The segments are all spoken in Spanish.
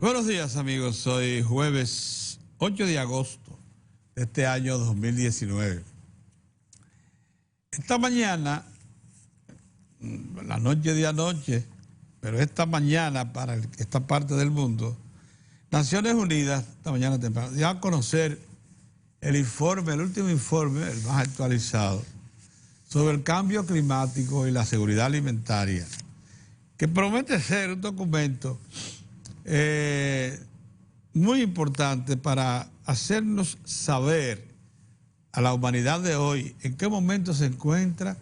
Buenos días, amigos. Hoy jueves 8 de agosto de este año 2019. Esta mañana, la noche de anoche, pero esta mañana para esta parte del mundo, Naciones Unidas, esta mañana temprano, dio a conocer el informe, el último informe, el más actualizado, sobre el cambio climático y la seguridad alimentaria, que promete ser un documento muy importante para hacernos saber a la humanidad de hoy en qué momento se encuentra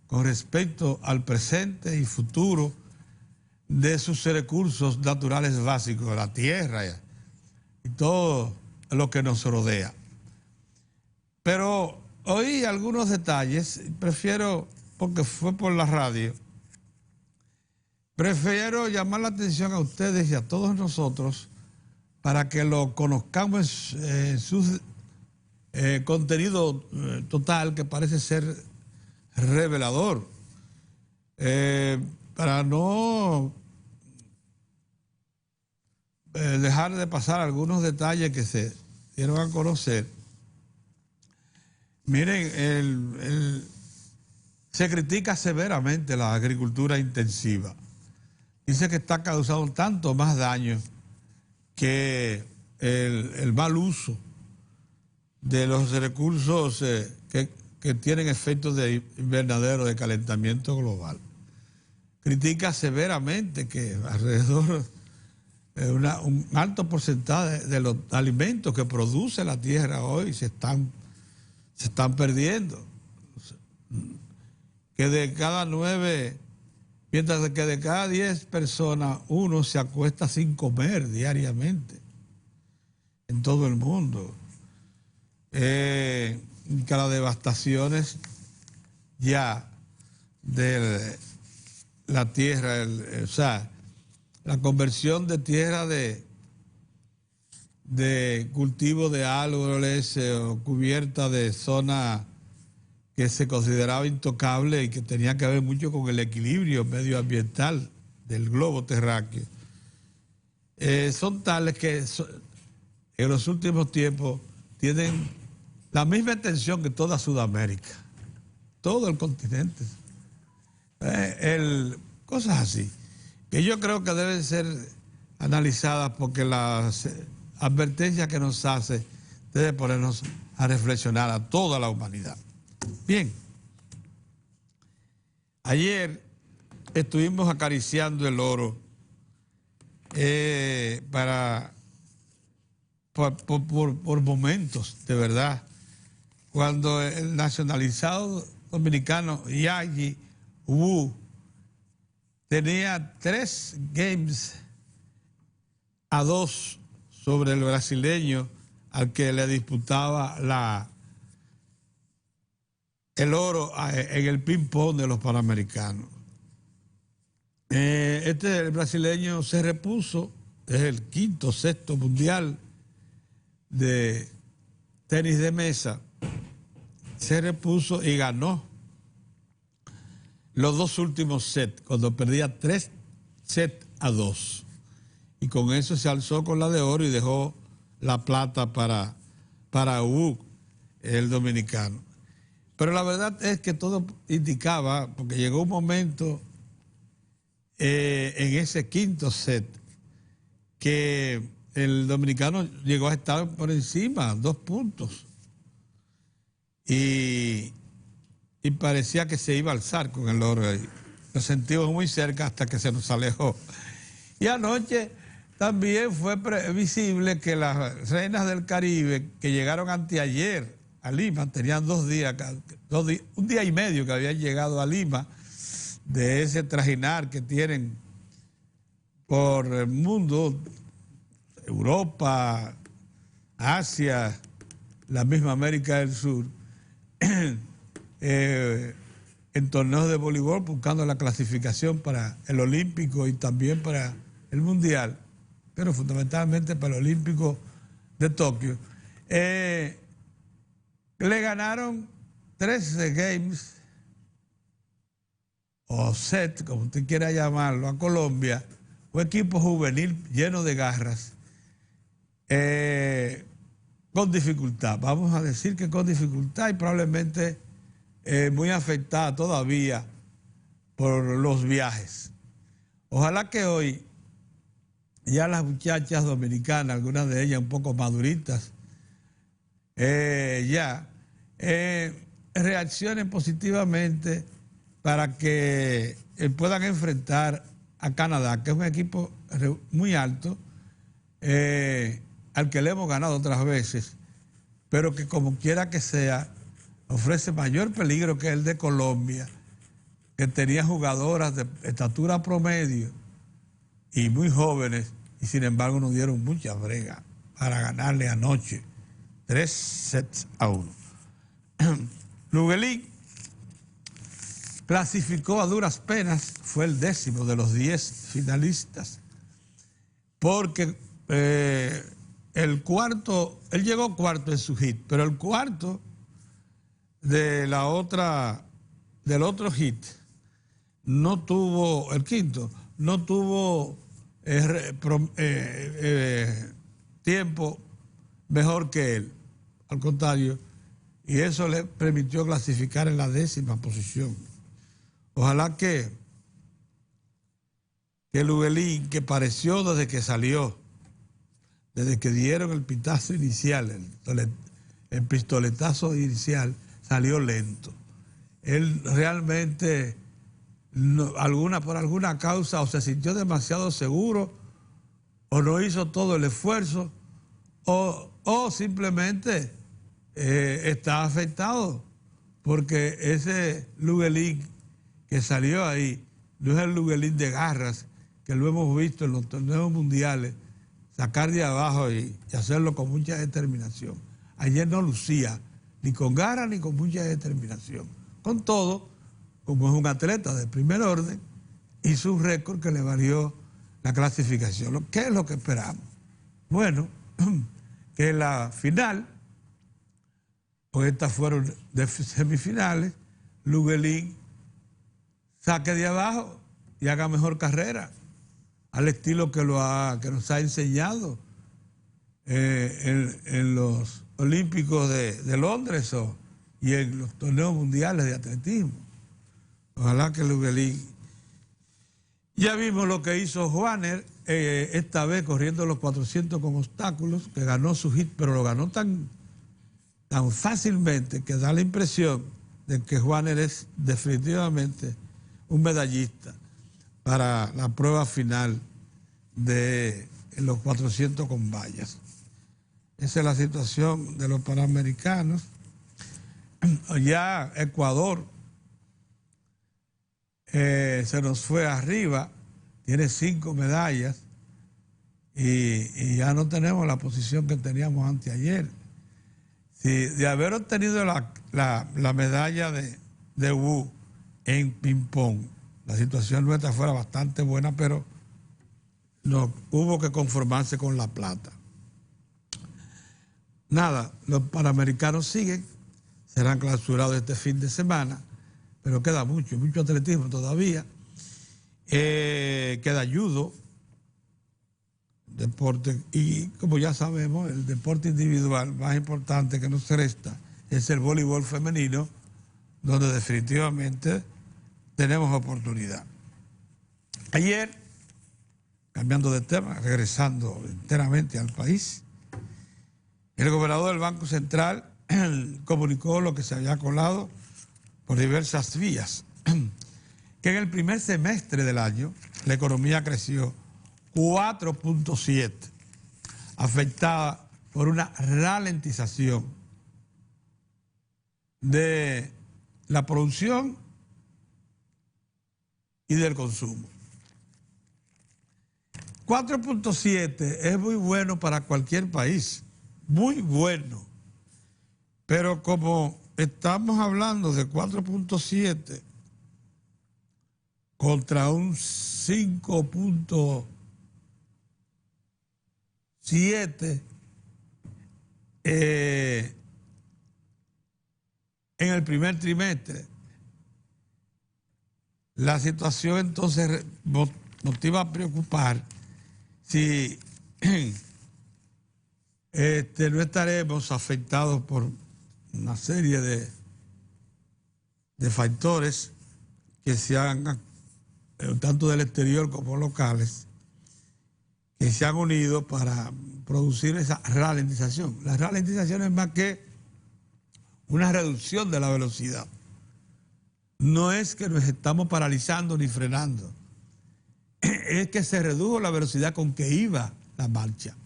con respecto al presente y futuro de sus recursos naturales básicos, la tierra y todo lo que nos rodea. Pero oí algunos detalles, prefiero, porque fue por la radio, prefiero llamar la atención a ustedes y a todos nosotros para que lo conozcamos en su contenido total, que parece ser revelador, para no dejar de pasar algunos detalles que se dieron a conocer. Miren, se critica severamente la agricultura intensiva. Dice que está causando tanto más daño que el mal uso de los recursos que tienen efectos de invernadero, de calentamiento global. Critica severamente que alrededor de un alto porcentaje de los alimentos que produce la tierra hoy se están perdiendo. Que de cada 9... mientras que de cada 10 personas, uno se acuesta sin comer diariamente en todo el mundo. Que las devastaciones ya de la tierra, o sea, la conversión de tierra de cultivo de árboles o cubierta de zona que se consideraba intocable y que tenía que ver mucho con el equilibrio medioambiental del globo terráqueo, son tales que en los últimos tiempos tienen la misma extensión que toda Sudamérica, todo el continente. Cosas así, que yo creo que deben ser analizadas porque las advertencias que nos hace deben ponernos a reflexionar a toda la humanidad. Bien, ayer estuvimos acariciando el oro por momentos, de verdad, cuando el nacionalizado dominicano Yagi Wu tenía 3-2 sobre el brasileño al que le disputaba el oro en el ping-pong de los Panamericanos. El brasileño se repuso, es el quinto, sexto mundial de tenis de mesa, se repuso y ganó los dos últimos sets, cuando perdía 3-2. Y con eso se alzó con la de oro y dejó la plata para Wu, el dominicano. Pero la verdad es que todo indicaba, porque llegó un momento en ese quinto set que el dominicano llegó a estar por encima, 2 puntos. Y parecía que se iba a alzar con el oro ahí. Lo sentimos muy cerca hasta que se nos alejó. Y anoche también fue visible que las reinas del Caribe, que llegaron anteayer a Lima, tenían 2 días, un día y medio que habían llegado a Lima, de ese trajinar que tienen por el mundo, Europa, Asia, la misma América del Sur, en torneos de voleibol, buscando la clasificación para el Olímpico y también para el Mundial, pero fundamentalmente para el Olímpico de Tokio. Le ganaron 13 games o set, como usted quiera llamarlo, a Colombia un equipo juvenil lleno de garras, con dificultad. Vamos a decir que con dificultad y probablemente muy afectada todavía por los viajes. Ojalá que hoy ya las muchachas dominicanas, algunas de ellas un poco maduritas, reaccionen positivamente para que puedan enfrentar a Canadá, que es un equipo muy alto, al que le hemos ganado otras veces, pero que como quiera que sea, ofrece mayor peligro que el de Colombia, que tenía jugadoras de estatura promedio y muy jóvenes, y sin embargo nos dieron mucha brega para ganarle anoche 3-1. Luguelí clasificó a duras penas, fue el 10º de los 10 finalistas, porque el cuarto, él llegó cuarto en su hit, pero el cuarto del otro hit no tuvo, el quinto, no tuvo tiempo mejor que él, al contrario, y eso le permitió clasificar en la 10ª posición. Ojalá que Luguelín, que pareció desde que salió, desde que dieron el pitazo inicial, el pistoletazo inicial, salió lento. Él realmente, por alguna causa, o se sintió demasiado seguro, o no hizo todo el esfuerzo, o simplemente está afectado, porque ese Luguelín que salió ahí no es el Luguelín de garras que lo hemos visto en los torneos mundiales, sacar de abajo y hacerlo con mucha determinación. Ayer no lucía ni con garra ni con mucha determinación. Con todo, como es un atleta de primer orden, hizo un récord que le valió la clasificación. ¿Qué es lo que esperamos? Bueno, que la final, pues estas fueron de semifinales, Luguelín saque de abajo y haga mejor carrera, al estilo que nos ha enseñado en los Olímpicos de Londres y en los torneos mundiales de atletismo. Ojalá que Luguelín. Ya vimos lo que hizo Juaner, esta vez corriendo los 400 con obstáculos, que ganó su hit, pero lo ganó tan fácilmente que da la impresión de que Juaner es definitivamente un medallista para la prueba final de los 400 con vallas. Esa es la situación de los panamericanos. Ya Ecuador se nos fue arriba, tiene 5 medallas y ya no tenemos la posición que teníamos anteayer. De haber obtenido la medalla de Wu en ping-pong, la situación nuestra fuera bastante buena, pero no hubo que conformarse con la plata. Nada, los panamericanos siguen, serán clausurados este fin de semana, pero queda mucho atletismo todavía. Queda judo, deporte, y como ya sabemos, el deporte individual más importante que nos resta es el voleibol femenino, donde definitivamente tenemos oportunidad. Ayer, cambiando de tema, regresando enteramente al país, el gobernador del Banco Central comunicó lo que se había colado por diversas vías, que en el primer semestre del año la economía creció 4.7, afectada por una ralentización de la producción y del consumo. 4.7 es muy bueno para cualquier país, muy bueno, pero como estamos hablando de 4.7 contra un 5.7 en el primer trimestre, la situación entonces iba a preocupar si no estaremos afectados por una serie de factores que se han, tanto del exterior como locales, que se han unido para producir esa ralentización. La ralentización es más que una reducción de la velocidad. No es que nos estamos paralizando ni frenando, es que se redujo la velocidad con que iba la marcha.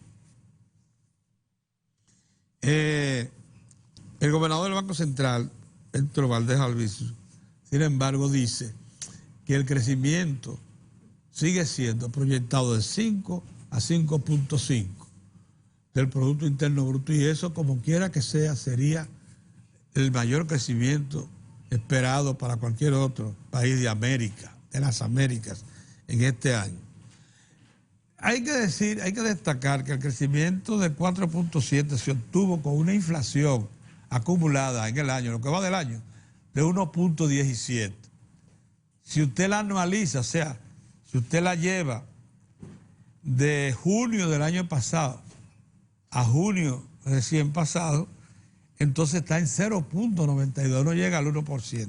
El gobernador del Banco Central, Héctor Valdés Albizu, sin embargo, dice que el crecimiento sigue siendo proyectado de 5 a 5.5 del Producto Interno Bruto, y eso, como quiera que sea, sería el mayor crecimiento esperado para cualquier otro país de América, de las Américas, en este año. Hay que destacar que el crecimiento de 4.7 se obtuvo con una inflación acumulada en el año, lo que va del año, de 1.17. Si usted la anualiza, o sea, si usted la lleva de junio del año pasado a junio recién pasado, entonces está en 0.92, no llega al 1%.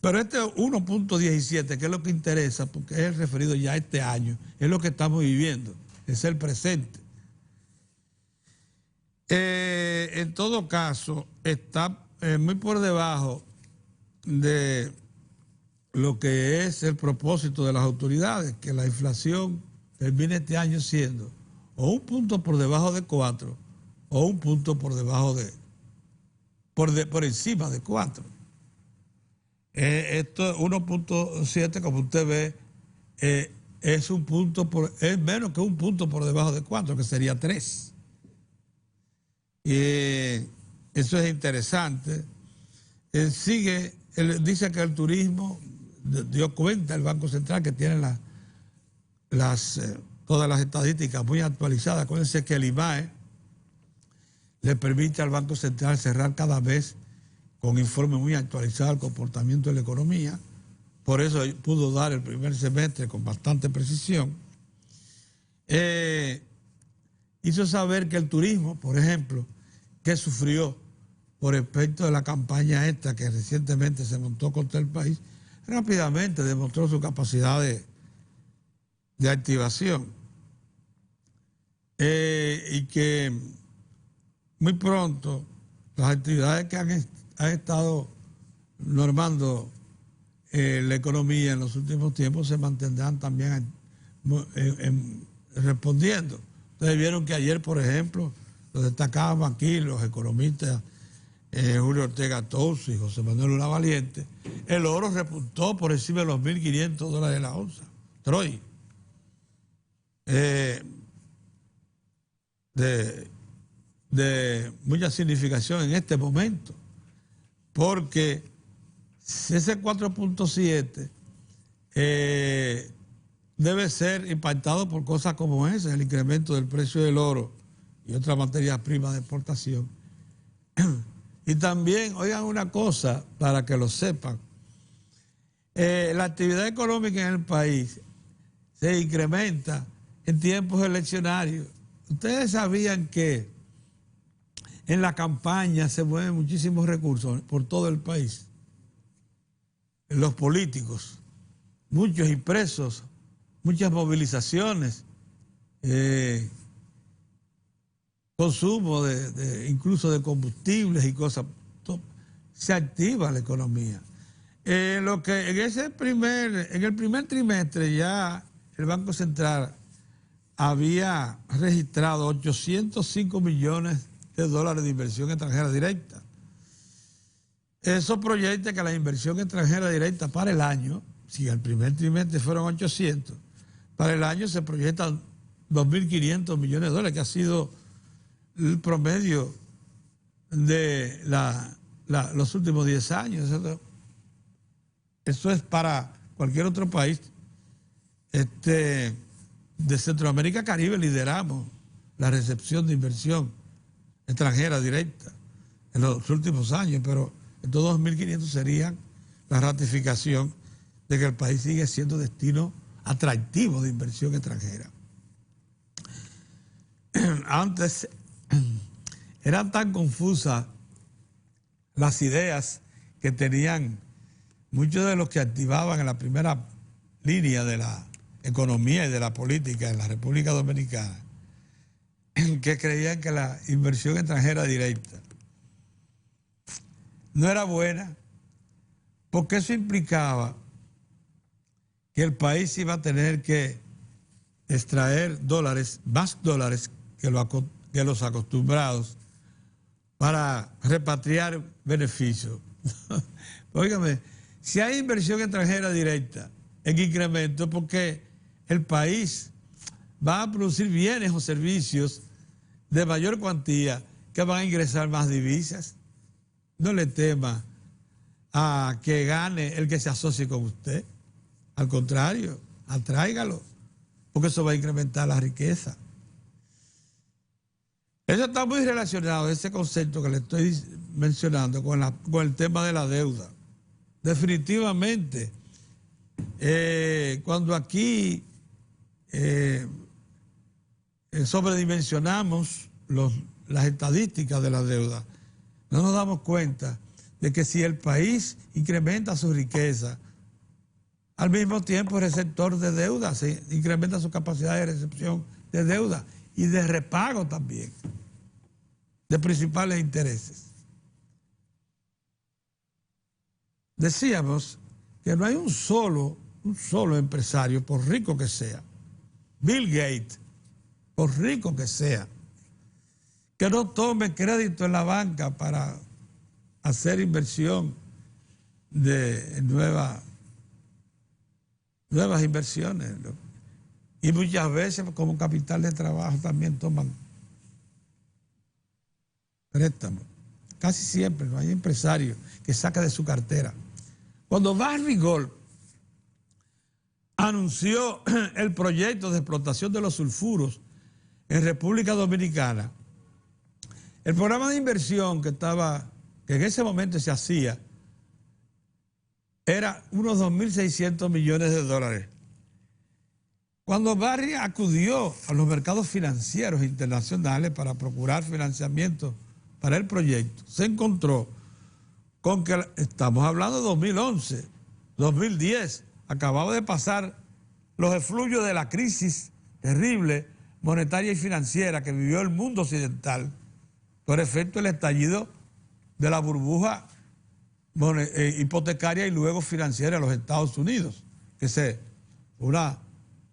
Pero este 1.17, que es lo que interesa, porque es el referido ya a este año, es lo que estamos viviendo, es el presente. En todo caso, está muy por debajo de lo que es el propósito de las autoridades, que la inflación termine este año siendo o un punto por debajo de 4 o un punto por debajo por encima de 4. Esto 1.7, como usted ve, es menos que un punto por debajo de 4, que sería 3. Eso es interesante. Él dice que el turismo, dio cuenta el Banco Central, que tiene todas las estadísticas muy actualizadas. Acuérdense que el IMAE le permite al Banco Central cerrar cada vez con informes muy actualizados del comportamiento de la economía. Por eso pudo dar el primer semestre con bastante precisión. Hizo saber que el turismo, por ejemplo, que sufrió por efecto de la campaña esta que recientemente se montó contra el país, rápidamente demostró su capacidad de activación. Y que muy pronto las actividades que han estado normando la economía en los últimos tiempos se mantendrán también respondiendo. Ustedes vieron que ayer, por ejemplo, lo destacaban aquí los economistas Julio Ortega Touso y José Manuel Lavaliente, el oro repuntó por encima de los $1.500 la onza, Troy. De mucha significación en este momento, porque ese 4.7 debe ser impactado por cosas como ese, el incremento del precio del oro y otras materias primas de exportación. Y también, oigan una cosa para que lo sepan, la actividad económica en el país se incrementa en tiempos eleccionarios. Ustedes sabían que en la campaña se mueven muchísimos recursos por todo el país. Los políticos, muchos impresos, muchas movilizaciones, consumo incluso de combustibles y cosas. Se activa la economía. En el primer trimestre ya el Banco Central había registrado 805 millones de dólares de inversión extranjera directa. Eso proyecta que la inversión extranjera directa para el año, si el primer trimestre fueron 800, para el año se proyectan 2.500 millones de dólares, que ha sido el promedio de los últimos 10 años. Eso es para cualquier otro país de Centroamérica, Caribe. Lideramos la recepción de inversión extranjera directa en los últimos años, pero estos 2.500 serían la ratificación de que el país sigue siendo destino atractivo de inversión extranjera. Antes eran tan confusas las ideas que tenían muchos de los que activaban en la primera línea de la economía y de la política en la República Dominicana, que creían que la inversión extranjera directa no era buena, porque eso implicaba que el país iba a tener que extraer dólares, más dólares que los acostumbrados, para repatriar beneficios. Óigame, si hay inversión extranjera directa en incremento, porque el país va a producir bienes o servicios de mayor cuantía que van a ingresar más divisas. No le tema a que gane el que se asocie con usted. Al contrario, atráigalo, porque eso va a incrementar la riqueza. Eso está muy relacionado, ese concepto que le estoy mencionando, con el tema de la deuda. Definitivamente, cuando aquí sobredimensionamos las estadísticas de la deuda, no nos damos cuenta de que si el país incrementa su riqueza, al mismo tiempo es receptor de deuda, se incrementa su capacidad de recepción de deuda y de repago también, de principales intereses. Decíamos que no hay un solo empresario, por rico que sea, Bill Gates, por rico que sea, que no tome crédito en la banca para hacer inversión de nuevas inversiones, ¿no? Y muchas veces como capital de trabajo también toman préstamos. Casi siempre no hay empresario que saque de su cartera. Cuando Barrick Gold anunció el proyecto de explotación de los sulfuros en República Dominicana, el programa de inversión que en ese momento se hacía era unos 2.600 millones de dólares. Cuando Barrick acudió a los mercados financieros internacionales para procurar financiamiento para el proyecto, se encontró con que, estamos hablando de 2011, 2010, acababa de pasar los efluvios de la crisis terrible monetaria y financiera que vivió el mundo occidental por efecto del estallido de la burbuja hipotecaria y luego financiera de los Estados Unidos, que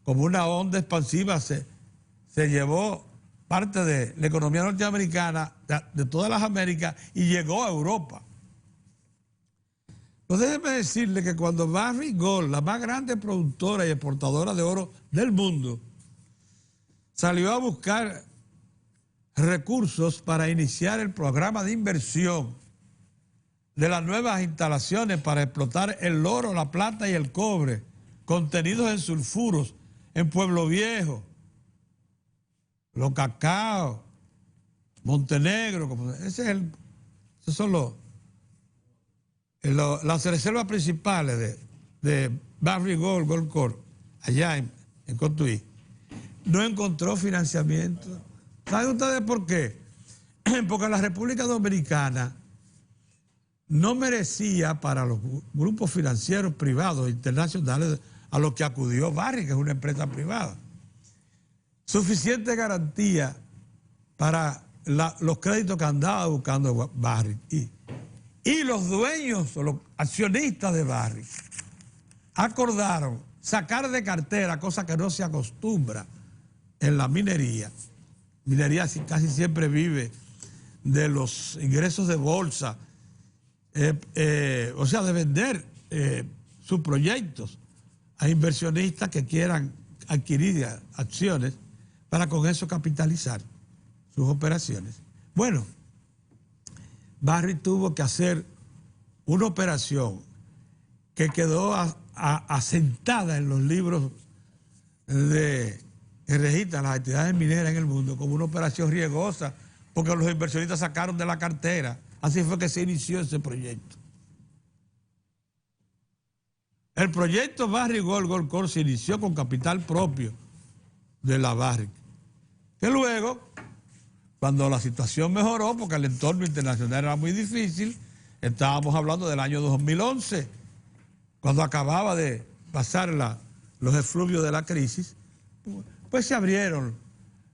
como una onda expansiva se llevó parte de la economía norteamericana, de todas las Américas, y llegó a Europa. Pues déjeme decirle que cuando Barrick Gold, la más grande productora y exportadora de oro del mundo, salió a buscar recursos para iniciar el programa de inversión de las nuevas instalaciones para explotar el oro, la plata y el cobre contenidos en sulfuros en Pueblo Viejo, Los Cacao, Montenegro, esos son las reservas principales de Barrick Gold, Gold Corp, allá en Cotuí. No encontró financiamiento. ¿Saben ustedes por qué? Porque la República Dominicana no merecía para los grupos financieros privados internacionales a los que acudió Barrick, que es una empresa privada, suficiente garantía para los créditos que andaba buscando Barrick. Y los dueños o los accionistas de Barrick acordaron sacar de cartera, cosa que no se acostumbra en la minería. Minería casi siempre vive de los ingresos de bolsa, o sea, de vender sus proyectos a inversionistas que quieran adquirir acciones para con eso capitalizar sus operaciones. Bueno, Barrick tuvo que hacer una operación que quedó asentada en los libros que registran las actividades mineras en el mundo como una operación riesgosa, porque los inversionistas sacaron de la cartera. Así fue que se inició ese proyecto. El proyecto Barrick Gold Corp se inició con capital propio de la Barrick, que luego, cuando la situación mejoró, porque el entorno internacional era muy difícil, estábamos hablando del año 2011, cuando acababa de pasar los efluvios de la crisis, pues se abrieron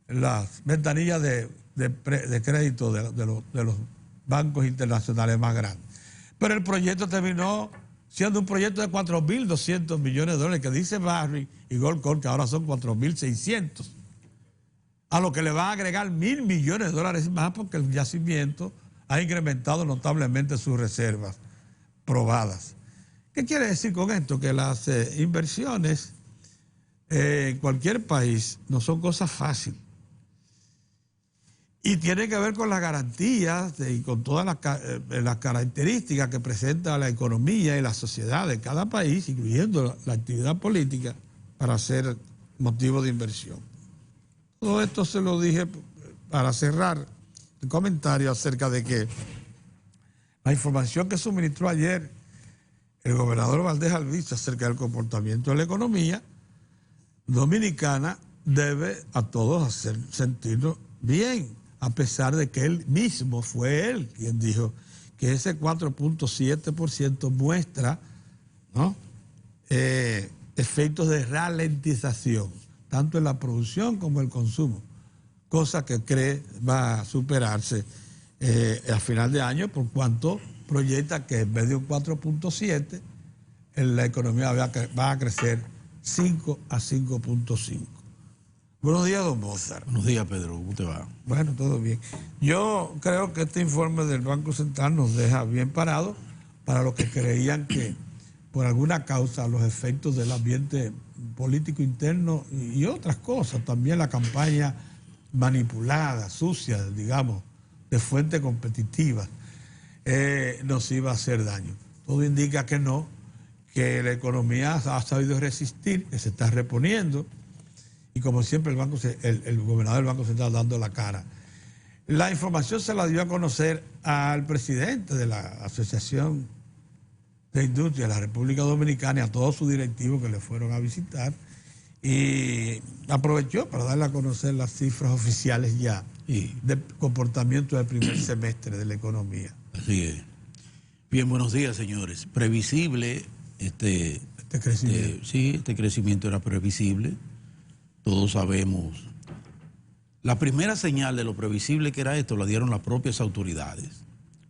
las ventanillas de crédito de los bancos internacionales más grandes. Pero el proyecto terminó siendo un proyecto de 4.200 millones de dólares, que dice Barrick y Gold Corp, que ahora son 4.600, a lo que le va a agregar 1.000 millones de dólares más, porque el yacimiento ha incrementado notablemente sus reservas probadas. ¿Qué quiere decir con esto? Que las inversiones en cualquier país no son cosas fáciles. Y tiene que ver con las garantías y con todas las características que presenta la economía y la sociedad de cada país, incluyendo la actividad política, para ser motivo de inversión. Todo esto se lo dije para cerrar el comentario acerca de que la información que suministró ayer el gobernador Valdés Albizu acerca del comportamiento de la economía dominicana debe a todos hacer sentirnos bien, a pesar de que él mismo fue él quien dijo que ese 4.7% muestra, ¿no?, efectos de ralentización, tanto en la producción como en el consumo, cosa que cree va a superarse a final de año, por cuanto proyecta que en vez de un 4.7, la economía va a crecer 5 a 5.5. Buenos días, don Mozart. Buenos días, Pedro. ¿Cómo te va? Bueno, todo bien. Yo creo que este informe del Banco Central nos deja bien parados para los que creían que por alguna causa los efectos del ambiente político interno y otras cosas, también la campaña manipulada, sucia, digamos, de fuentes competitivas, nos iba a hacer daño. Todo indica que no, que la economía ha sabido resistir, que se está reponiendo, y como siempre el gobernador del Banco Central dando la cara. La información se la dio a conocer al presidente de la Asociación de Industria de la República Dominicana y a todos sus directivos que le fueron a visitar, y aprovechó para darle a conocer las cifras oficiales ya de comportamiento del primer semestre de la economía. Así es. Bien, buenos días, señores. Previsible este crecimiento. Este crecimiento era previsible. Todos sabemos. La primera señal de lo previsible que era esto la dieron las propias autoridades,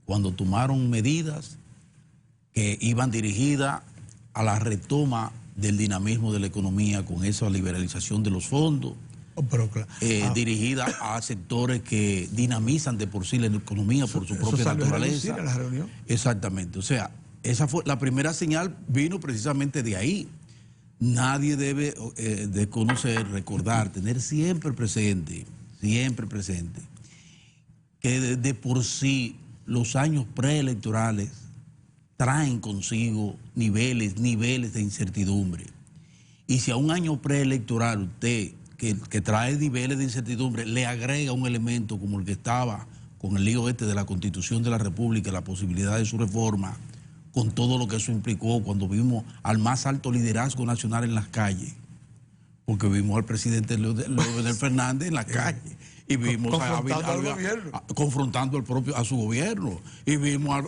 cuando tomaron medidas que iban dirigidas a la retoma del dinamismo de la economía, con esa liberalización de los fondos, dirigida a sectores que dinamizan de por sí la economía por su propia naturaleza. En la reunión. Exactamente. O sea, esa fue la primera señal, vino precisamente de ahí. Nadie debe desconocer, recordar, tener siempre presente, que de por sí los años preelectorales traen consigo niveles de incertidumbre. Y si a un año preelectoral usted, que trae niveles de incertidumbre, le agrega un elemento como el que estaba con el lío de la Constitución de la República, la posibilidad de su reforma, con todo lo que eso implicó, cuando vimos al más alto liderazgo nacional en las calles, porque vimos al presidente Leonel Fernández en las calles, y vimos confrontando a su gobierno, y vimos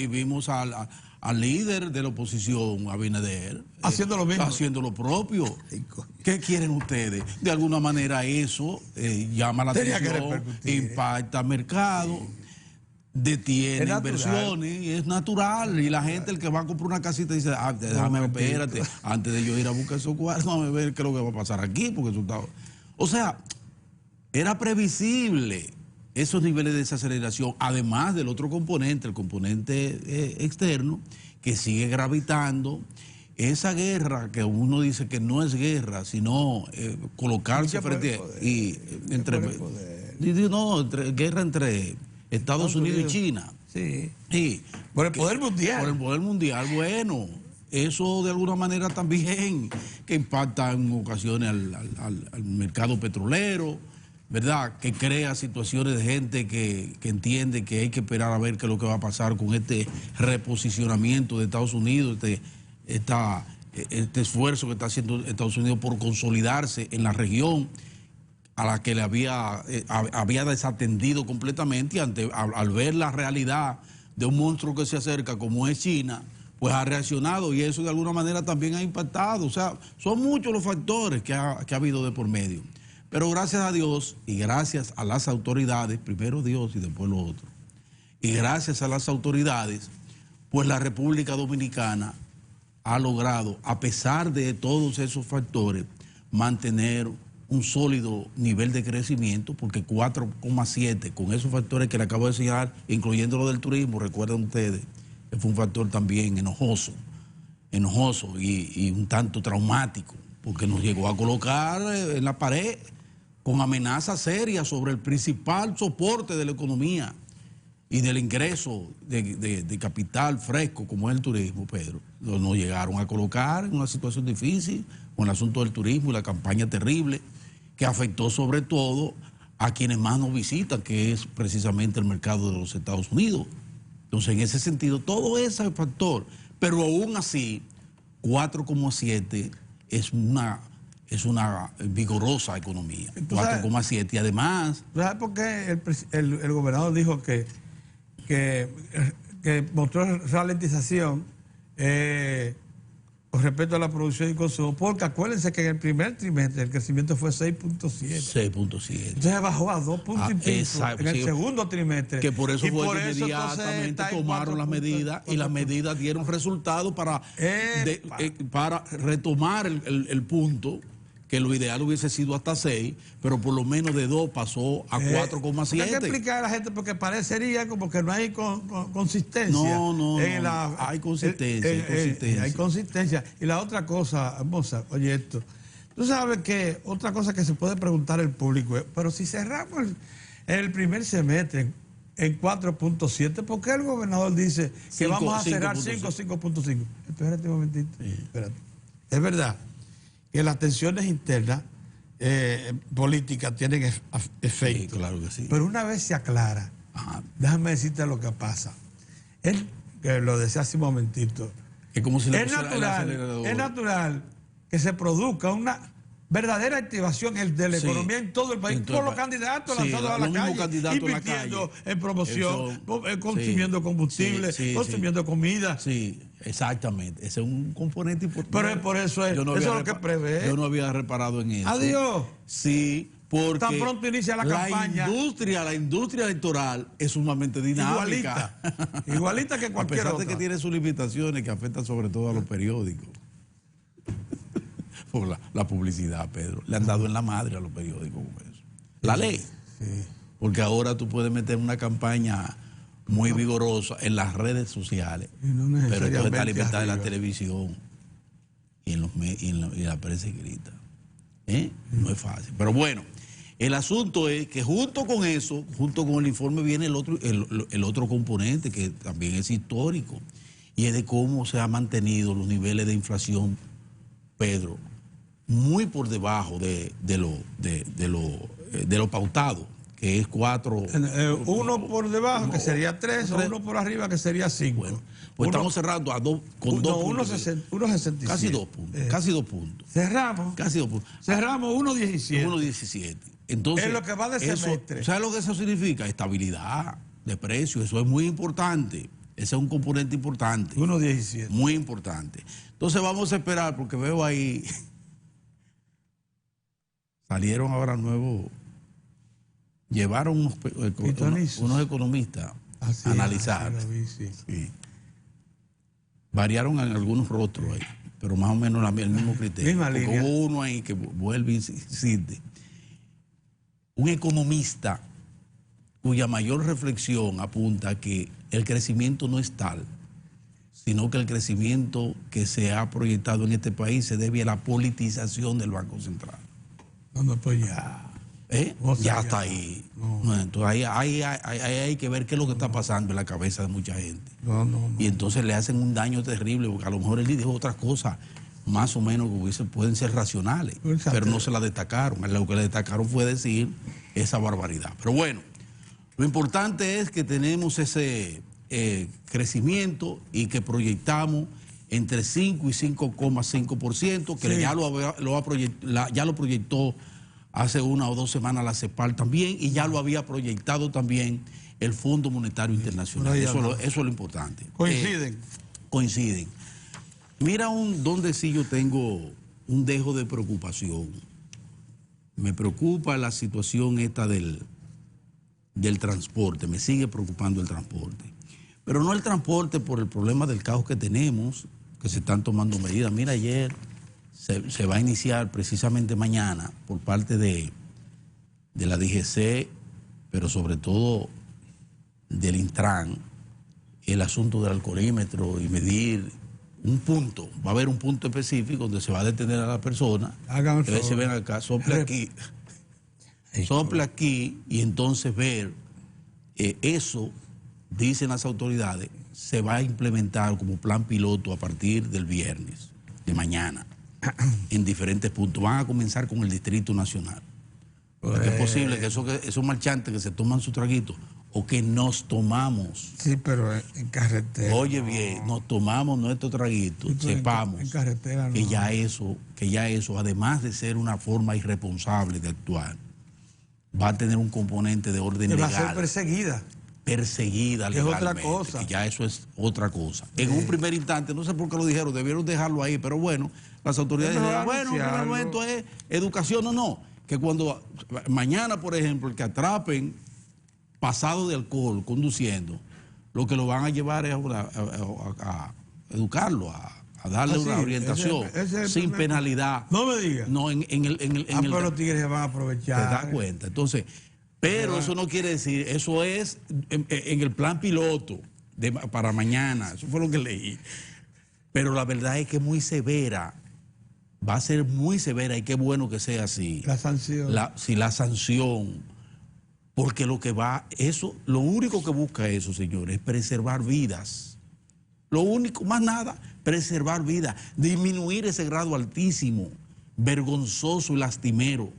vimos al líder de la oposición, Abinader, haciendo lo mismo, haciendo lo propio. ¿Qué quieren ustedes? De alguna manera eso llama la atención, impacta al mercado, detiene inversiones, y es natural. Y la gente, el que va a comprar una casita, dice, espérate, antes de yo ir a buscar esos cuartos, déjame ver qué es lo que va a pasar aquí, porque eso está... O sea, era previsible esos niveles de desaceleración, además del otro componente, el componente externo, que sigue gravitando. Esa guerra, que uno dice que no es guerra, sino colocarse frente guerra entre Estados Unidos y China. Sí. Sí. Por el poder mundial. Por el poder mundial, bueno. Eso de alguna manera también que impacta en ocasiones al mercado petrolero, ¿verdad?, que crea situaciones de gente que entiende que hay que esperar a ver qué es lo que va a pasar con este reposicionamiento de Estados Unidos, este esfuerzo que está haciendo Estados Unidos por consolidarse en la región a la que le había desatendido completamente, y al ver la realidad de un monstruo que se acerca como es China, pues ha reaccionado, y eso de alguna manera también ha impactado. O sea, son muchos los factores que ha habido de por medio. Pero gracias a Dios y gracias a las autoridades, primero Dios y después lo otro, y gracias a las autoridades, pues la República Dominicana ha logrado, a pesar de todos esos factores, mantener un sólido nivel de crecimiento, porque 4,7 con esos factores que le acabo de señalar, incluyendo lo del turismo, recuerden ustedes, que fue un factor también enojoso y un tanto traumático, porque nos llegó a colocar en la pared con amenazas serias sobre el principal soporte de la economía y del ingreso de capital fresco como es el turismo, Pedro. Nos llegaron a colocar en una situación difícil con el asunto del turismo y la campaña terrible que afectó sobre todo a quienes más nos visitan, que es precisamente el mercado de los Estados Unidos. Entonces, en ese sentido, todo ese factor, pero aún así, 4,7 es una vigorosa economía, 4,7. Y además... ¿Sabes por qué el gobernador dijo que mostró ralentización con respecto a la producción y consumo? Porque acuérdense que en el primer trimestre el crecimiento fue 6,7. 6,7. Entonces bajó a 2 puntos y pico en el segundo trimestre. Que por eso fue que inmediatamente tomaron las medidas, y las medidas dieron resultados para retomar el punto, que lo ideal hubiese sido hasta 6, pero por lo menos de 2 pasó a 4,7. Hay que explicar a la gente, porque parecería como que no hay consistencia. No, hay consistencia. Hay consistencia. Y la otra cosa, Mozart, oye esto, tú sabes que otra cosa que se puede preguntar el público es, pero si cerramos el primer semestre en 4,7, ¿por qué el gobernador dice que vamos a cerrar 5,5? Espérate un momentito. Espérate. Es verdad que las tensiones internas políticas tienen efecto. Sí, claro que sí. Pero una vez se aclara, déjame decirte lo que pasa. Que lo decía hace un momentito. Es como si es natural que se produzca una verdadera activación de la economía en todo el país, por los candidatos lanzados a la calle, invirtiendo en promoción, consumiendo combustible, consumiendo comida. Sí, exactamente. Ese es un componente importante. Pero por eso es lo que prevé. Yo no había reparado en eso. Adiós. Sí, porque tan pronto inicia la campaña. La industria electoral es sumamente dinámica. Igualita que cualquier otra. A pesar de que tiene sus limitaciones que afectan sobre todo a los periódicos. Por la publicidad, Pedro. Le han dado en la madre a los periódicos con eso. La ley. Sí. Porque ahora tú puedes meter una campaña muy vigorosa en las redes sociales, pero entonces está limitada en la televisión y en la prensa escrita. No es fácil. Pero bueno, el asunto es que junto con eso, junto con el informe, viene el otro componente que también es histórico, y es de cómo se han mantenido los niveles de inflación, Pedro, muy por debajo de lo pautado, que es 4. Uno por debajo, que sería 3, o uno por arriba, que sería 5. Bueno, pues estamos cerrando con 2 puntos. 1,67. Casi 2 puntos. Casi 2 puntos. Cerramos. Casi 2 puntos. Cerramos 1,17. 1,17. Entonces, es lo que va de semestre. ¿Sabes lo que eso significa? Estabilidad de precios. Eso es muy importante. Ese es un componente importante. 1,17. Muy importante. Entonces vamos a esperar, porque veo ahí. Salieron ahora nuevos. Llevaron unos economistas a analizar. Sí. Variaron en algunos rostros ahí, pero más o menos el mismo criterio. Hubo uno ahí que vuelve y insiste. Un economista cuya mayor reflexión apunta a que el crecimiento no es tal, sino que el crecimiento que se ha proyectado en este país se debe a la politización del Banco Central. No, pues ya. Ya está ahí. No. Entonces ahí hay que ver qué es lo que está pasando en la cabeza de mucha gente. No. Y entonces le hacen un daño terrible, porque a lo mejor él dijo otras cosas más o menos que pueden ser racionales, pero no se la destacaron. Lo que le destacaron fue decir esa barbaridad. Pero bueno, lo importante es que tenemos ese crecimiento y que proyectamos entre 5 y 5,5%, que sí, ya lo proyectó hace 1 o 2 semanas la CEPAL también, y ya lo había proyectado también el Fondo Monetario Internacional. Eso es lo importante. Coinciden. Mira donde sí yo tengo un dejo de preocupación. Me preocupa la situación esta del transporte, me sigue preocupando el transporte. Pero no el transporte por el problema del caos que tenemos, que se están tomando medidas. Mira, ayer se va a iniciar precisamente mañana por parte de la DGC, pero sobre todo del Intran, el asunto del alcoholímetro y medir un punto. Va a haber un punto específico donde se va a detener a la persona. Que se ven acá, sople aquí y entonces ver eso, dicen las autoridades, se va a implementar como plan piloto a partir del viernes, de mañana, en diferentes puntos. Van a comenzar con el Distrito Nacional. Porque es posible que esos marchantes que se toman su traguito o que nos tomamos. Sí, pero en carretera. Oye bien, nos tomamos nuestro traguito, sí, sepamos en carretera, no, que ya eso, además de ser una forma irresponsable de actuar, va a tener un componente de orden legal. Va a ser perseguida legalmente. Es otra cosa. Que ya eso es otra cosa. En un primer instante, no sé por qué lo dijeron, debieron dejarlo ahí, pero bueno, las autoridades dijeron, bueno, en primer momento es educación, no. Que cuando mañana, por ejemplo, el que atrapen pasado de alcohol conduciendo, lo que lo van a llevar es a educarlo, a darle una orientación sin penalidad. No me digas. No, pero los tigres se van a aprovechar. ¿Te das cuenta? Entonces, pero eso no quiere decir, eso es en el plan piloto para mañana, eso fue lo que leí. Pero la verdad es que es muy severa. Va a ser muy severa y qué bueno que sea así. La sanción. La sanción. Porque lo único que busca eso, señores, es preservar vidas. Lo único, más nada, preservar vidas. Disminuir ese grado altísimo, vergonzoso y lastimero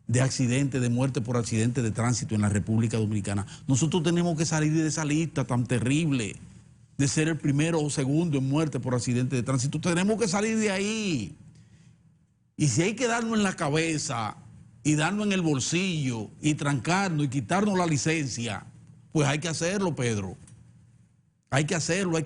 de accidente, de muerte por accidente de tránsito en la República Dominicana. Nosotros tenemos que salir de esa lista tan terrible de ser el primero o segundo en muerte por accidente de tránsito. Tenemos que salir de ahí. Y si hay que darnos en la cabeza y darnos en el bolsillo y trancarnos y quitarnos la licencia, pues hay que hacerlo, Pedro. Hay que hacerlo, hay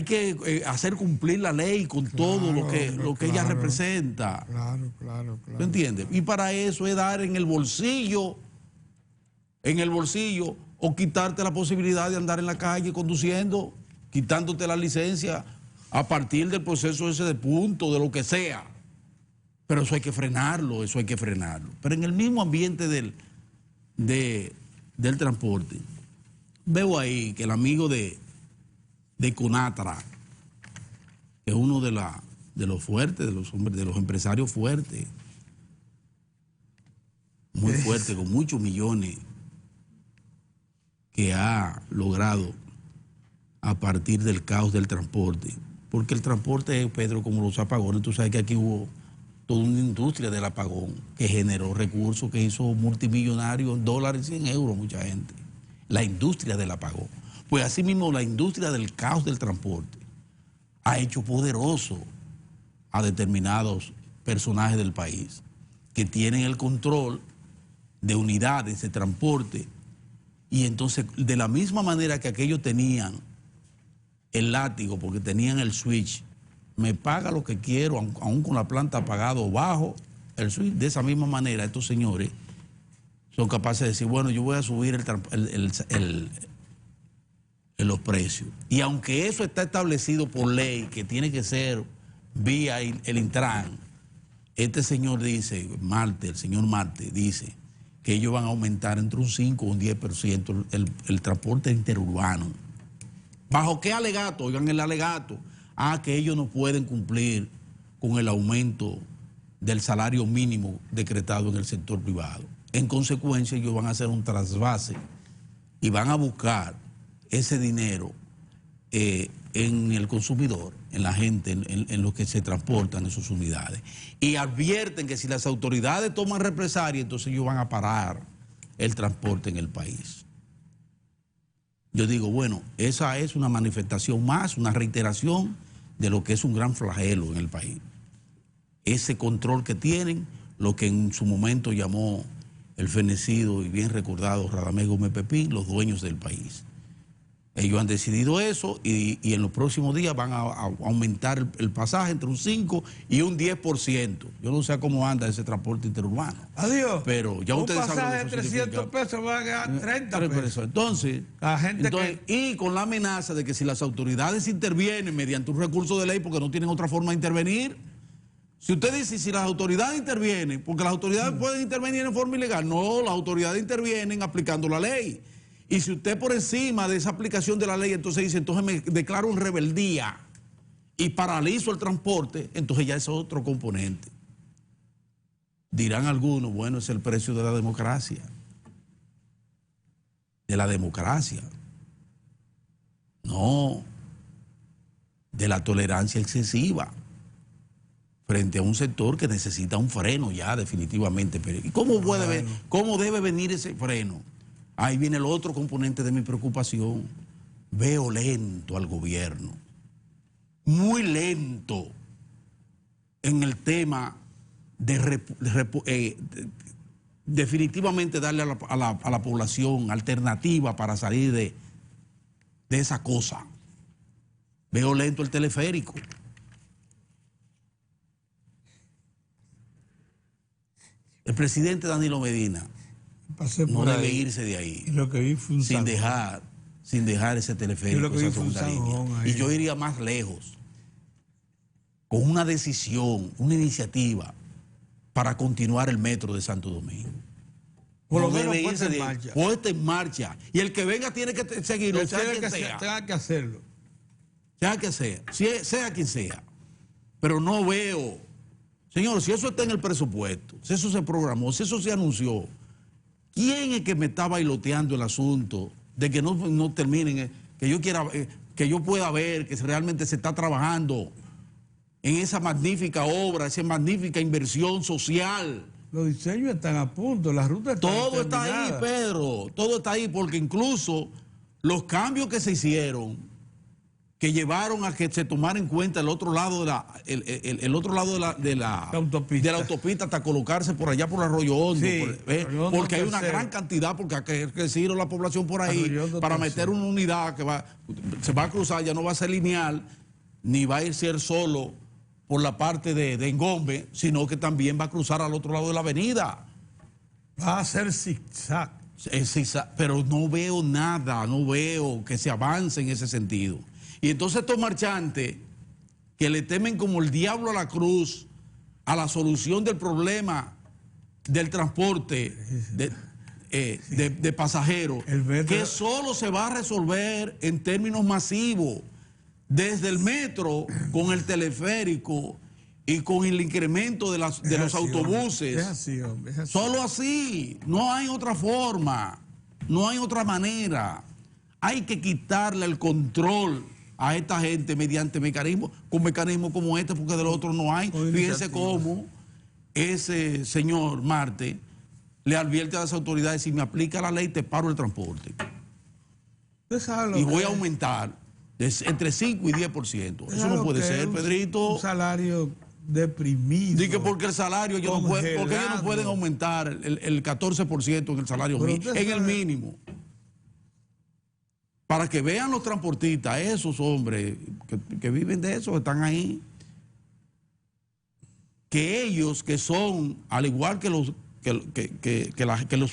que hacer cumplir la ley con todo lo que ella representa. Claro. ¿Tú entiendes? Y para eso es dar en el bolsillo, o quitarte la posibilidad de andar en la calle conduciendo, quitándote la licencia a partir del proceso ese de punto, de lo que sea. Pero eso hay que frenarlo, Pero en el mismo ambiente del transporte, veo ahí que el amigo de Conatra, que es uno de los fuertes, de los empresarios fuertes, muy fuerte, con muchos millones, que ha logrado a partir del caos del transporte. Porque el transporte, Pedro, como los apagones, tú sabes que aquí hubo toda una industria del apagón que generó recursos, que hizo multimillonarios en dólares y en euros mucha gente. La industria del apagón. Pues así mismo la industria del caos del transporte ha hecho poderoso a determinados personajes del país que tienen el control de unidades de transporte, y entonces de la misma manera que aquellos tenían el látigo porque tenían el switch, me paga lo que quiero, aún con la planta apagada o bajo el switch, de esa misma manera estos señores son capaces de decir, bueno, yo voy a subir los precios. Y aunque eso está establecido por ley, que tiene que ser vía el Intran, este señor dice, el señor Marte dice que ellos van a aumentar entre un 5 o un 10% el transporte interurbano. ¿Bajo qué alegato? Oigan el alegato. Que ellos no pueden cumplir con el aumento del salario mínimo decretado en el sector privado. En consecuencia, ellos van a hacer un trasvase y van a buscar ese dinero en el consumidor, en la gente, en los que se transportan en sus unidades. Y advierten que si las autoridades toman represalia, entonces ellos van a parar el transporte en el país. Yo digo, bueno, esa es una manifestación más, una reiteración de lo que es un gran flagelo en el país. Ese control que tienen, lo que en su momento llamó el fenecido y bien recordado Radamés Gómez Pepín, los dueños del país. Ellos han decidido eso y en los próximos días van a aumentar el pasaje entre un 5 y un 10%. Yo no sé cómo anda ese transporte interurbano. Adiós. Pero ya ustedes saben. Un pasaje de 300 pesos va a quedar 30 pesos. Entonces, y con la amenaza de que si las autoridades intervienen mediante un recurso de ley, porque no tienen otra forma de intervenir. Si usted dice, si las autoridades intervienen, porque las autoridades pueden intervenir en forma ilegal. No, las autoridades intervienen aplicando la ley. Y si usted por encima de esa aplicación de la ley, entonces dice, entonces me declaro en rebeldía y paralizo el transporte, entonces ya es otro componente. Dirán algunos, bueno, es el precio de la democracia. De la democracia. No, de la tolerancia excesiva frente a un sector que necesita un freno ya definitivamente. ¿Y cómo debe venir ese freno? Ahí viene el otro componente de mi preocupación. Veo lento al gobierno, muy lento en el tema de definitivamente darle a la población alternativa para salir de esa cosa. Veo lento el teleférico. El presidente Danilo Medina no debe irse de ahí y lo que vi fue un sin dejar ese teleférico, esa segunda línea. Y yo iría más lejos, con una decisión, una iniciativa para continuar el metro de Santo Domingo. Por lo menos puesta en marcha. Y el que venga tiene que seguirlo, tenga que hacerlo. Sea quien sea. Pero no veo, señor, si eso está en el presupuesto, si eso se programó, si eso se anunció, ¿quién es que me está bailoteando el asunto de que no terminen, que yo pueda ver que realmente se está trabajando en esa magnífica obra, esa magnífica inversión social? Los diseños están a punto, las rutas están todo está ahí, Pedro, todo está ahí, porque incluso los cambios que se hicieron, que llevaron a que se tomara en cuenta el otro lado de la autopista hasta colocarse por allá por Arroyo Hondo, porque hay una gran cantidad, porque ha crecido la población por ahí, para meter una unidad que se va a cruzar, ya no va a ser lineal, ni va a ir ser solo por la parte de Engombe, sino que también va a cruzar al otro lado de la avenida. Va a ser zigzag. Pero no veo nada, no veo que se avance en ese sentido. Y entonces estos marchantes que le temen como el diablo a la cruz a la solución del problema del transporte de pasajeros, que solo se va a resolver en términos masivos, desde el metro, con el teleférico y con el incremento de los autobuses. Es así. Solo así, no hay otra forma, no hay otra manera. Hay que quitarle el control a esta gente mediante mecanismos como este, porque de los otros no hay. Fíjense cómo ese señor Marte le advierte a las autoridades: si me aplica la ley, te paro el transporte. Y voy a aumentar entre 5 y 10%. Eso no puede ser, Pedrito. Un salario deprimido. Dice porque el salario, porque ellos no pueden aumentar el 14% en el salario mínimo, en el mínimo. Para que vean los transportistas, esos hombres que viven de eso, están ahí, que ellos, que son, al igual que los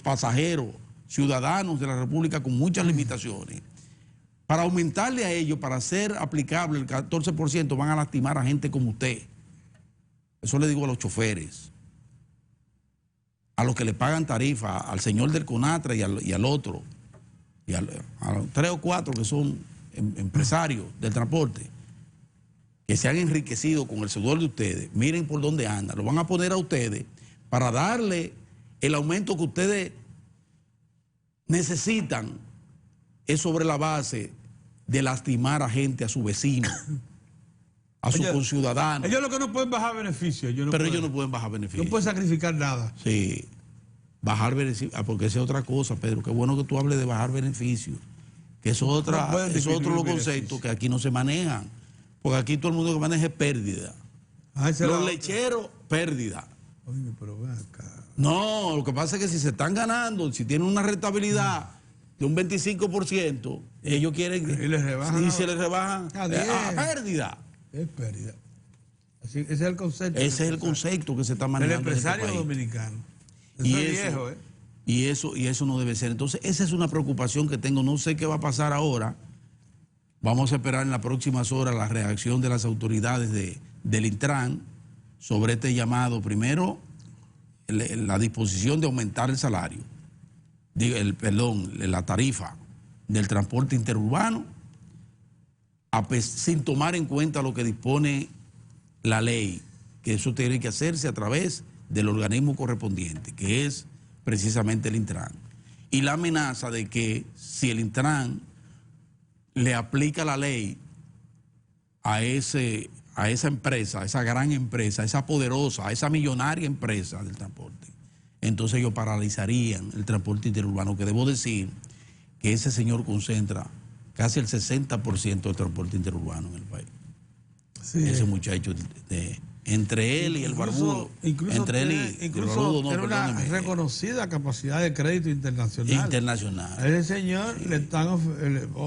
pasajeros, ciudadanos de la República con muchas limitaciones, para aumentarle a ellos, para hacer aplicable el 14%, van a lastimar a gente como usted. Eso le digo a los choferes, a los que le pagan tarifa, al señor del CONATRA y al otro, y a los 3 o 4 que son empresarios del transporte, que se han enriquecido con el sudor de ustedes. Miren por dónde andan, lo van a poner a ustedes para darle el aumento que ustedes necesitan, es sobre la base de lastimar a gente, a su vecino, a su conciudadano. Ellos lo que no pueden bajar beneficios. Ellos no pueden bajar beneficios. No pueden sacrificar nada. Sí, bajar beneficios, porque esa es otra cosa, Pedro. Qué bueno que tú hables de bajar beneficios. Que eso es otro los conceptos que aquí no se manejan. Porque aquí todo el mundo que maneja es pérdida. Los lecheros, pérdida. Oye, pero ven acá. No, lo que pasa es que si se están ganando, si tienen una rentabilidad de un 25%, ellos quieren... Y se les rebajan a pérdida. Es pérdida. Así, ese es el concepto. Ese es el concepto que se está manejando. El empresario dominicano. Eso es viejo, ¿eh? Y eso no debe ser. Entonces, esa es una preocupación que tengo. No sé qué va a pasar ahora. Vamos a esperar en las próximas horas la reacción de las autoridades del Intran sobre este llamado. Primero, la disposición de aumentar el salario, la tarifa del transporte interurbano, sin tomar en cuenta lo que dispone la ley, que eso tiene que hacerse a través del organismo correspondiente, que es precisamente el Intran. Y la amenaza de que si el Intran le aplica la ley a esa empresa, a esa gran empresa, a esa poderosa, a esa millonaria empresa del transporte, entonces ellos paralizarían el transporte interurbano, que debo decir que ese señor concentra casi el 60% del transporte interurbano en el país. Sí. Ese muchacho entre él y el barbudo. Incluso tiene una reconocida capacidad de crédito internacional. A ese señor le están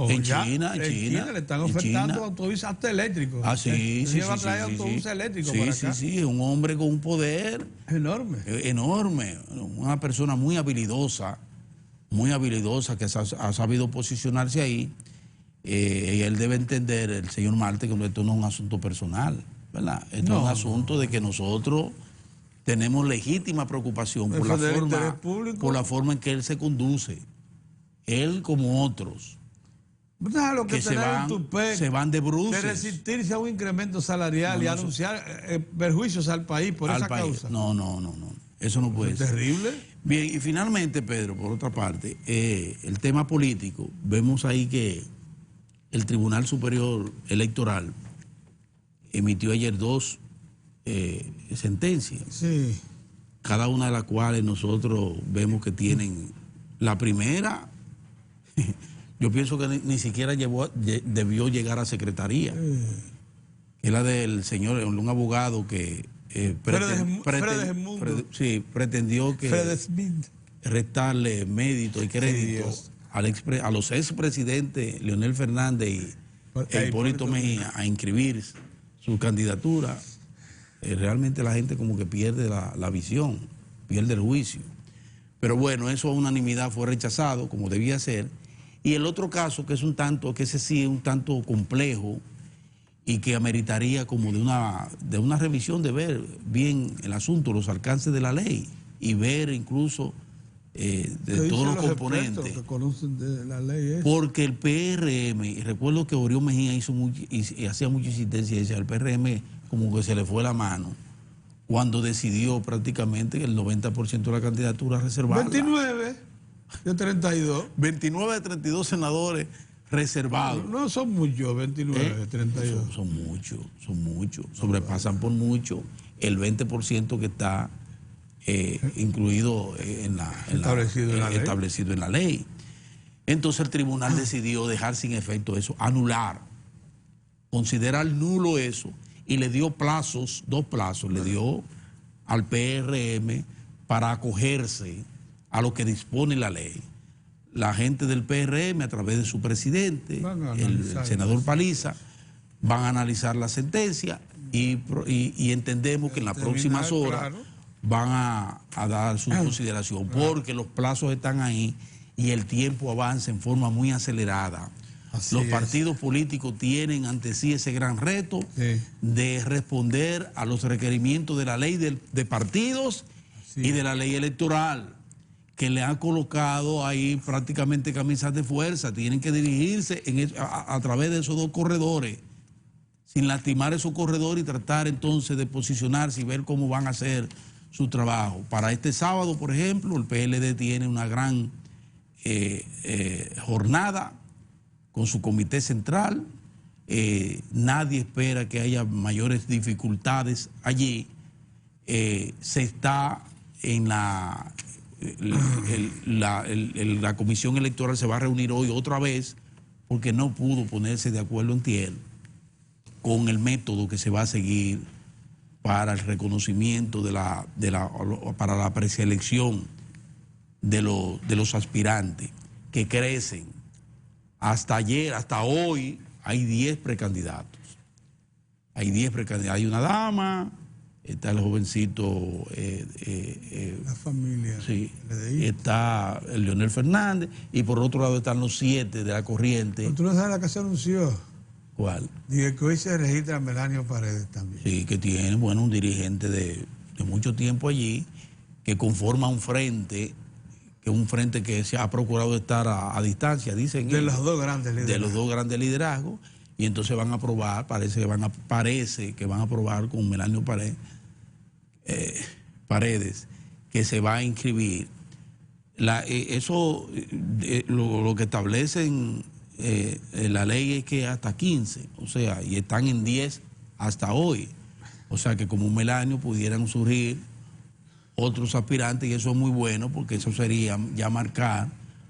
en China le están ofertando autobuses hasta eléctricos. Ah, sí, sí, va a traer autobuses eléctricos para acá. Sí, un hombre con un poder enorme, una persona muy habilidosa que ha sabido posicionarse ahí. Y él debe entender, el señor Marte, que esto no es un asunto personal, ¿verdad? Esto es un asunto de que nosotros tenemos legítima preocupación por la forma en que él se conduce. Él como otros. Que se van de bruces. De resistirse a un incremento salarial y anunciar perjuicios al país por esa causa. No. Eso no puede ser. Es terrible. Bien, y finalmente, Pedro, por otra parte, el tema político. Vemos ahí que el Tribunal Superior Electoral emitió ayer 2 sentencias, sí, cada una de las cuales nosotros vemos que tienen. La primera, yo pienso que ni siquiera debió llegar a secretaría, es la del señor, un abogado que pretendió que restarle mérito y crédito a los expresidentes Leonel Fernández y Hipólito Mejía a inscribir su candidatura. Realmente la gente como que pierde la visión, pierde el juicio. Pero bueno, eso a unanimidad fue rechazado, como debía ser. Y el otro caso, que ese sí es un tanto complejo y que ameritaría como de una revisión, de ver bien el asunto, los alcances de la ley y ver incluso de todos los componentes, que conocen de la ley, porque el PRM, y recuerdo que Orión Mejía hacía mucha insistencia y decía, el PRM como que se le fue la mano cuando decidió prácticamente el 90% de la candidatura reservada. 29 de 32. 29 de 32 senadores reservados. No son muchos, 29 de 32. Son muchos, sobrepasan por mucho el 20% que está incluido establecido en la ley. Entonces el tribunal decidió dejar sin efecto eso, anular, considerar nulo eso, y le dio 2 plazos, le dio al PRM para acogerse a lo que dispone la ley. La gente del PRM, a través de su presidente, el senador Paliza, van a analizar la sentencia y entendemos que en las próximas horas van a dar su consideración, porque los plazos están ahí y el tiempo avanza en forma muy acelerada. Los partidos políticos tienen ante sí ese gran reto de responder a los requerimientos de la ley de partidos y de la ley electoral, que le han colocado ahí prácticamente camisas de fuerza. Tienen que dirigirse a través de esos 2 corredores, sin lastimar esos corredores, y tratar entonces de posicionarse y ver cómo van a hacer su trabajo. Para este sábado, por ejemplo, el PLD tiene una gran jornada con su comité central. Nadie espera que haya mayores dificultades allí. Se está en la comisión electoral se va a reunir hoy otra vez porque no pudo ponerse de acuerdo, entiendo, con el método que se va a seguir para el reconocimiento para la preselección de los aspirantes que crecen. Hasta ayer, hasta hoy, hay 10 precandidatos. Hay 10 precandidatos. Hay una dama, está el jovencito. La familia. Sí. Está el Leonel Fernández y por otro lado están los 7 de la corriente. ¿Tú no sabes la que se anunció? ¿Cuál? Dije que hoy se registra Melanio Paredes también. Sí, que tiene, bueno, un dirigente de mucho tiempo allí, que conforma un frente, que se ha procurado estar a distancia, dicen. De los dos grandes liderazgos. De los dos grandes liderazgos, y entonces van a aprobar, parece que van a aprobar con Melanio Paredes, que se va a inscribir. Lo que establecen la ley es que hasta 15, o sea, y están en 10 hasta hoy. O sea que como Melanio pudieran surgir otros aspirantes, y eso es muy bueno porque eso sería ya marcar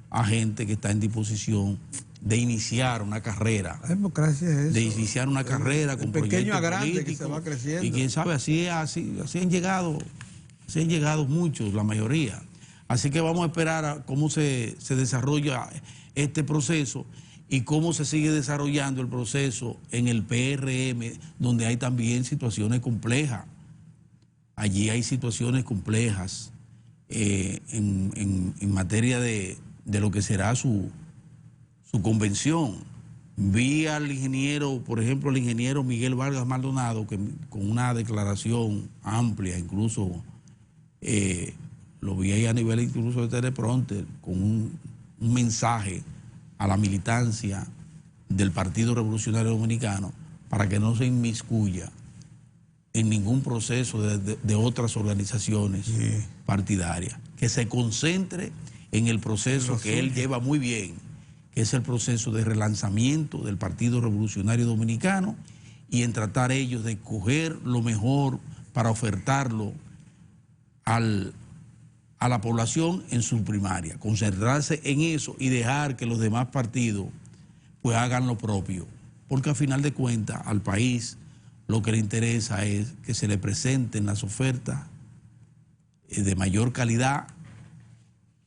a gente que está en disposición de iniciar una carrera. La democracia es eso. De iniciar una carrera con pequeño a grande políticos, que se va creciendo. Y quién sabe, así han llegado muchos, la mayoría. Así que vamos a esperar a cómo se desarrolla este proceso y cómo se sigue desarrollando el proceso en el PRM, donde hay también situaciones complejas. Allí hay situaciones complejas en materia de lo que será su convención. Vi al ingeniero, por ejemplo, al ingeniero Miguel Vargas Maldonado, que con una declaración amplia, incluso lo vi ahí a nivel incluso de teleprompter, con un mensaje a la militancia del Partido Revolucionario Dominicano para que no se inmiscuya en ningún proceso de otras organizaciones partidarias, que se concentre en el proceso que él lleva muy bien, que es el proceso de relanzamiento del Partido Revolucionario Dominicano, y en tratar ellos de escoger lo mejor para ofertarlo a la población en su primaria, concentrarse en eso y dejar que los demás partidos pues hagan lo propio, porque al final de cuentas al país lo que le interesa es que se le presenten las ofertas de mayor calidad,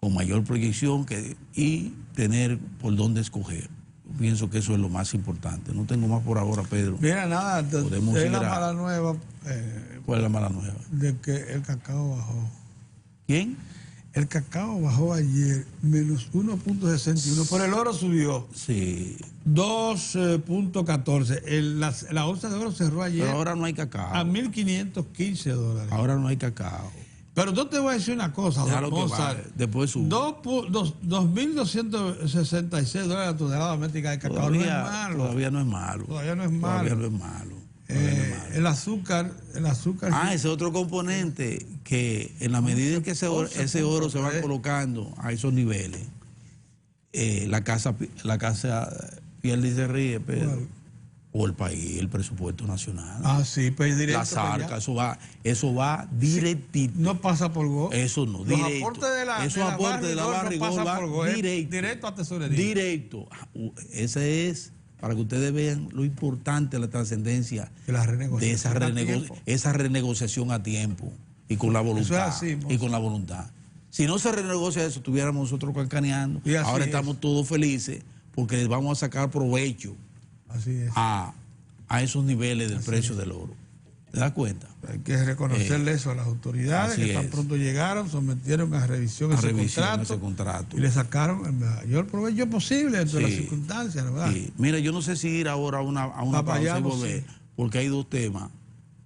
con mayor proyección y tener por dónde escoger. Yo pienso que eso es lo más importante. No tengo más por ahora, Pedro. Mira, nada, es la mala nueva. ¿Cuál es la mala nueva? De que el cacao bajó. ¿Quién? El cacao bajó ayer menos 1.61, pero el oro subió. Sí. 2.14. La onza de oro cerró ayer. Pero ahora no hay cacao. A $1.515. Ahora no hay cacao. Pero yo te voy a decir una cosa, después sube. 2.266 la tonelada métrica de cacao. Todavía no es malo. El azúcar. Ese otro componente que en la medida en que ese oro se va colocando a esos niveles, la casa pierde y se ríe, Pedro. O el país, el presupuesto nacional. Sí, pues directo. Las arcas, eso va directito. No pasa por GO. Eso no, directo. Esos aportes de la Barrigol van directo a tesorería. Directo. Ese es, para que ustedes vean lo importante, la trascendencia de esa renegociación a tiempo y con la voluntad. Eso es así, y con la voluntad. Si no se renegocia eso, estuviéramos nosotros cancaneando. Ahora estamos todos felices porque les vamos a sacar provecho. Así es. A esos niveles del precio del oro. ¿Te das cuenta? Hay que reconocerle eso a las autoridades que tan pronto llegaron, sometieron a revisión ese contrato y le sacaron el mayor provecho posible dentro de las circunstancias, ¿verdad? Sí. Mira, yo no sé si ir ahora a una pausa y volver, porque hay dos temas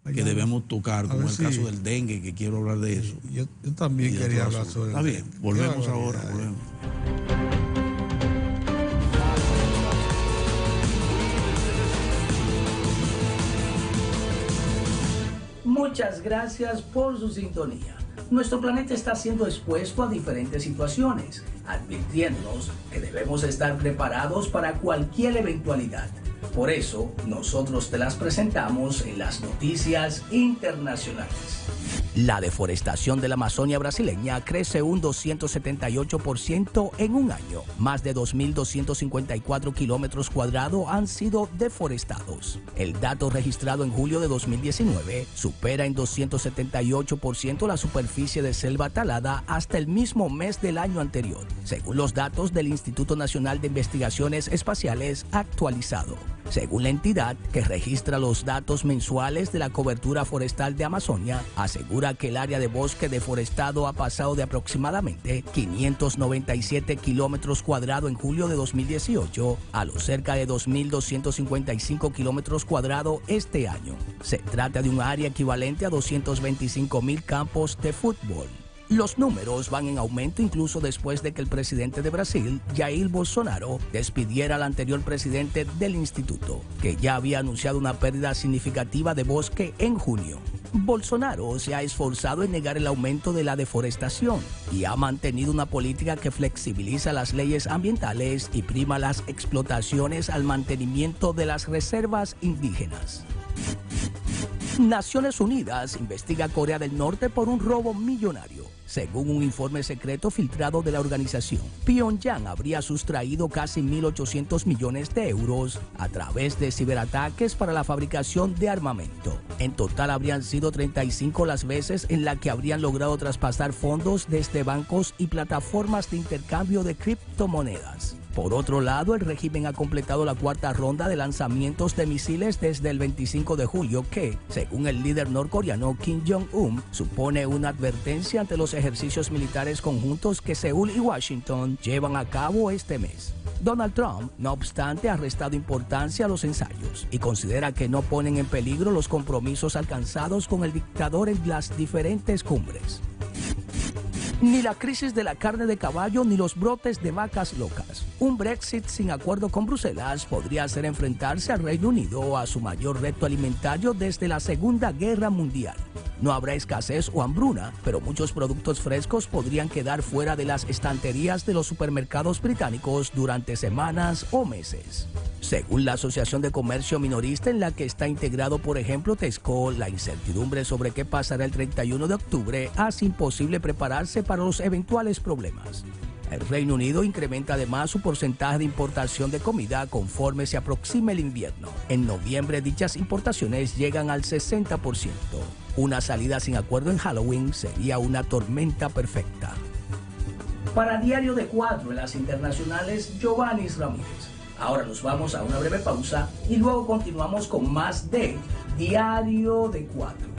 que debemos tocar, como el caso del dengue, que quiero hablar de eso. Yo también quería hablar sobre eso. Está bien, volvemos ahora. Muchas gracias por su sintonía. nuestro planeta está siendo expuesto a diferentes situaciones, advirtiéndonos que debemos estar preparados para cualquier eventualidad. Por eso, nosotros te las presentamos en las noticias internacionales. La deforestación de la Amazonia brasileña crece un 278% en un año. Más de 2.254 kilómetros cuadrados han sido deforestados. El dato registrado en julio de 2019 supera en 278% la superficie de selva talada hasta el mismo mes del año anterior, según los datos del Instituto Nacional de Investigaciones Espaciales actualizado. Según la entidad, que registra los datos mensuales de la cobertura forestal de Amazonia, asegura que el área de bosque deforestado ha pasado de aproximadamente 597 kilómetros cuadrados en julio de 2018 a los cerca de 2.255 kilómetros cuadrados este año. Se trata de un área equivalente a 225.000 campos de fútbol. Los números van en aumento incluso después de que el presidente de Brasil, Jair Bolsonaro, despidiera al anterior presidente del instituto, que ya había anunciado una pérdida significativa de bosque en junio. Bolsonaro se ha esforzado en negar el aumento de la deforestación y ha mantenido una política que flexibiliza las leyes ambientales y prima las explotaciones al mantenimiento de las reservas indígenas. Naciones Unidas investiga a Corea del Norte por un robo millonario. Según un informe secreto filtrado de la organización, Pyongyang habría sustraído casi 1.800 millones de euros a través de ciberataques para la fabricación de armamento. En total habrían sido 35 las veces en las que habrían logrado traspasar fondos desde bancos y plataformas de intercambio de criptomonedas. Por otro lado, el régimen ha completado la cuarta ronda de lanzamientos de misiles desde el 25 de julio que, según el líder norcoreano Kim Jong-un, supone una advertencia ante los ejercicios militares conjuntos que Seúl y Washington llevan a cabo este mes. Donald Trump, no obstante, ha restado importancia a los ensayos y considera que no ponen en peligro los compromisos alcanzados con el dictador en las diferentes cumbres. Ni la crisis de la carne de caballo ni los brotes de vacas locas. Un Brexit sin acuerdo con Bruselas podría hacer enfrentarse al Reino Unido a su mayor reto alimentario desde la Segunda Guerra Mundial. No habrá escasez o hambruna, pero muchos productos frescos podrían quedar fuera de las estanterías de los supermercados británicos durante semanas o meses. Según la Asociación de Comercio Minorista, en la que está integrado, por ejemplo, Tesco, la incertidumbre sobre qué pasará el 31 de octubre hace imposible prepararse para los eventuales problemas. El Reino Unido incrementa además su porcentaje de importación de comida conforme se aproxima el invierno. En noviembre dichas importaciones llegan al 60%. Una salida sin acuerdo en Halloween sería una tormenta perfecta. Para Diario de 4 en las internacionales, Giovanni Ramírez. Ahora nos vamos a una breve pausa y luego continuamos con más de Diario de 4.